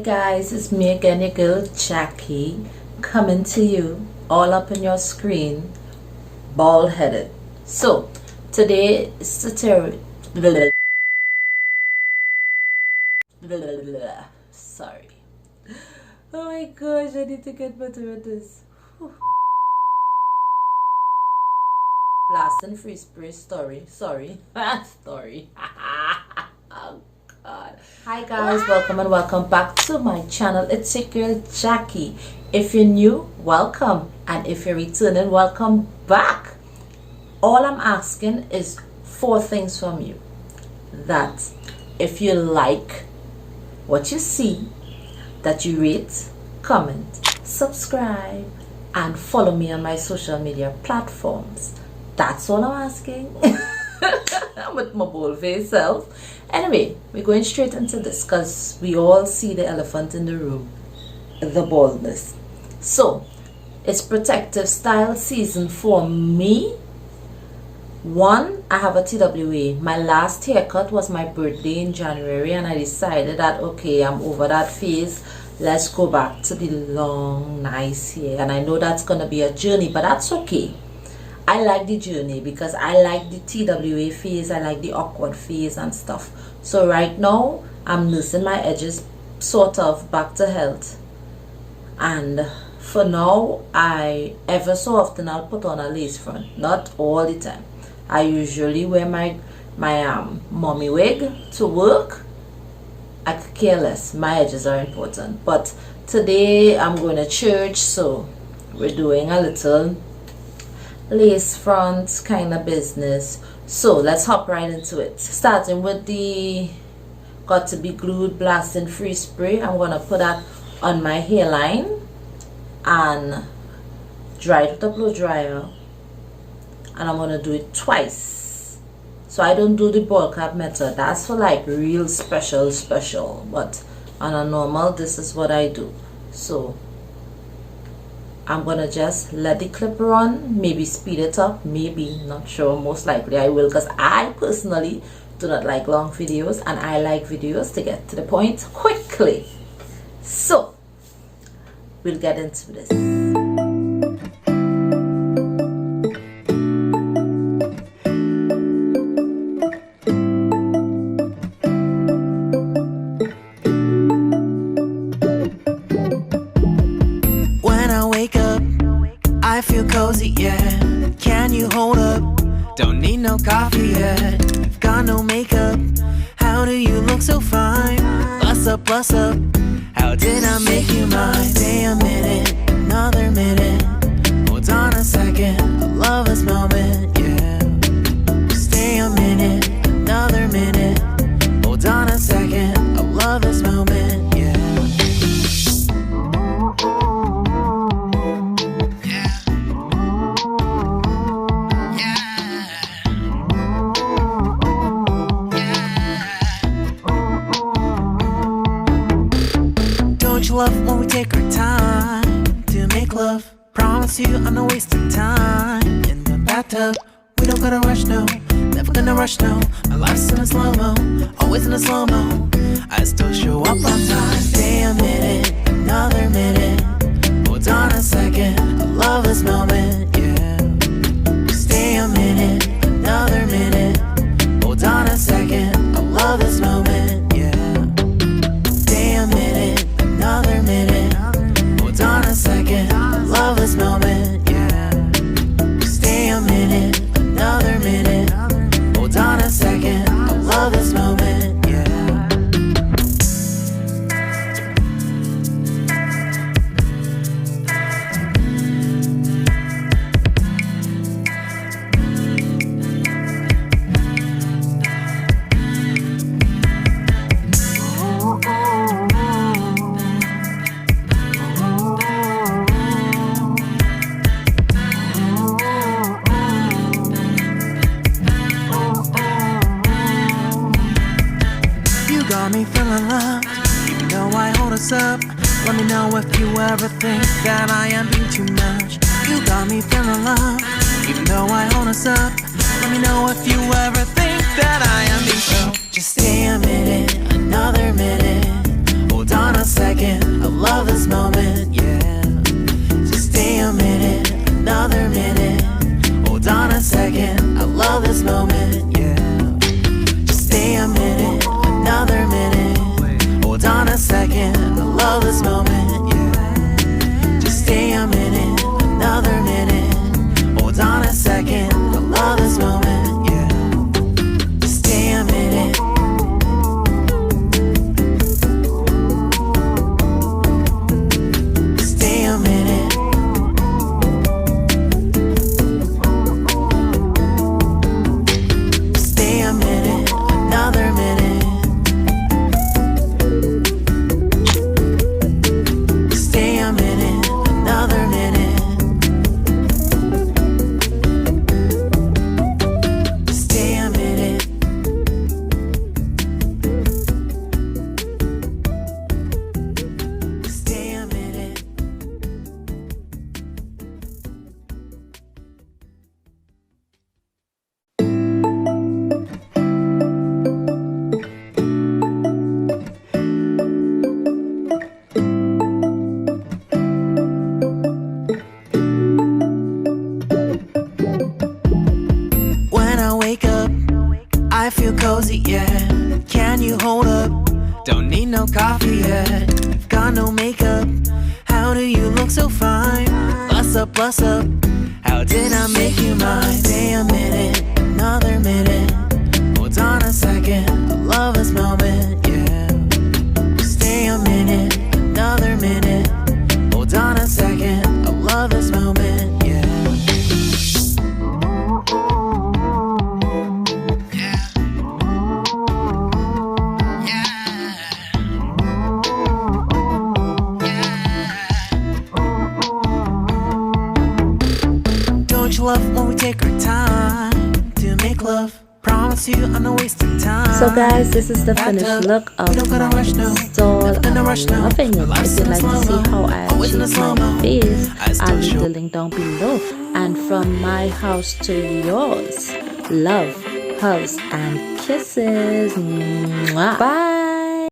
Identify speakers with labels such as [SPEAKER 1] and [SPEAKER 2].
[SPEAKER 1] guys, it's me again, your girl Jackie, coming to you all up in your screen, bald headed. So today is the sorry. Oh my gosh, I need to get better at this. Blast and free spray story. Sorry. Story. Oh God. Hi guys, welcome and welcome back to my channel. It's your girl Jackie. If you're new, welcome, and if you're returning, welcome back. All I'm asking is 4 things from you. That if you like what you see, that you rate, comment, subscribe, and follow me on my social media platforms. That's all I'm asking. With my bold face self. Anyway, we're going straight into this because we all see the elephant in the room, the baldness. So it's protective style season for me. 1, I have a TWA. My last haircut was my birthday in January, and I decided that okay, I'm over that phase. Let's go back to the long nice hair. And I know that's gonna be a journey, but that's okay. I like the journey because I like the TWA phase, I like the awkward phase and stuff. So right now I'm nursing my edges sort of back to health, and for now I ever so often I'll put on a lace front, not all the time. I usually wear my mommy wig to work. I could care less, my edges are important. But today I'm going to church, so we're doing a little lace front kind of business. So let's hop right into it, starting with the got to be glued blast and free spray. I'm gonna put that on my hairline and dry it with a blow dryer, and I'm gonna do it twice. So I don't do the ball cap method, that's for like real special, but on a normal this is what I do. So I'm gonna just let the clip run, maybe speed it up, maybe, not sure, most likely I will, because I personally do not like long videos and I like videos to get to the point quickly. So we'll get into this.
[SPEAKER 2] I feel cozy, yeah. Can you hold up? Don't need no coffee yet. I've got no makeup. How do you look so fine? Bust up, bust up. How did I make you mine? Stay a minute, another minute. Hold on a second, I love this moment, yeah. Stay a minute, another minute. Hold on a second, I love this moment, yeah. Love when we take our time to make love. Promise you I'm not wasting time in the bathtub. We don't gotta rush, no. Never gonna rush, no. My life's in a slow-mo, always in a slow-mo. I still show up on time. Stay a minute, another minute. Hold on a second, I love this moment, yeah. Stay a minute, another minute. Hold on a second, I love this moment, yeah. Stay a minute, another minute. Hold on a second, I love this moment, yeah. Stay a minute, another minute. Hold on a second, I love this moment, yeah. Got me feeling loved, even though I hold us up. Let me know if you ever think that I am being too much. You got me feeling loved, even though I hold us up. Let me know if you ever think that I am being so. Just stay a minute, another minute. Hold on a second, I love this moment, yeah. Just stay a minute, another minute. Hold on a second, I love this moment, yeah. Just stay a minute, another minute. Hold on a second, I love this moment, yeah. Just stay a minute, another minute. Hold on a second, I love this moment, yeah. Just stay a minute. Stay a minute. Stay a minute, another minute. Stay a minute, another minute. Stay a minute. Stay a minute. When I wake up, I feel cozy, yeah. Can you hold up? Don't need no coffee yet. Got no makeup. How do you look so fine? Bust up, bust up. How did I make you mine? Stay a minute, another minute. Hold on a second, I love this moment, yeah. Stay a minute, another minute. Hold on a second, I love this moment, yeah. Don't you love when we take our time to make love? Promise you I'm not wasting time.
[SPEAKER 1] So guys, this is the finished look of
[SPEAKER 2] We don't gotta
[SPEAKER 1] my
[SPEAKER 2] rush now.
[SPEAKER 1] install.
[SPEAKER 2] Never gonna rush now.
[SPEAKER 1] I'm loving it.
[SPEAKER 2] Life
[SPEAKER 1] If you'd
[SPEAKER 2] in
[SPEAKER 1] like to
[SPEAKER 2] slow-mo.
[SPEAKER 1] see how I
[SPEAKER 2] Always in a
[SPEAKER 1] achieve my
[SPEAKER 2] slow-mo.
[SPEAKER 1] face,
[SPEAKER 2] I still
[SPEAKER 1] I'll leave
[SPEAKER 2] show.
[SPEAKER 1] the link down below. And from my house to yours, love, hugs, and kisses. Mwah. Bye.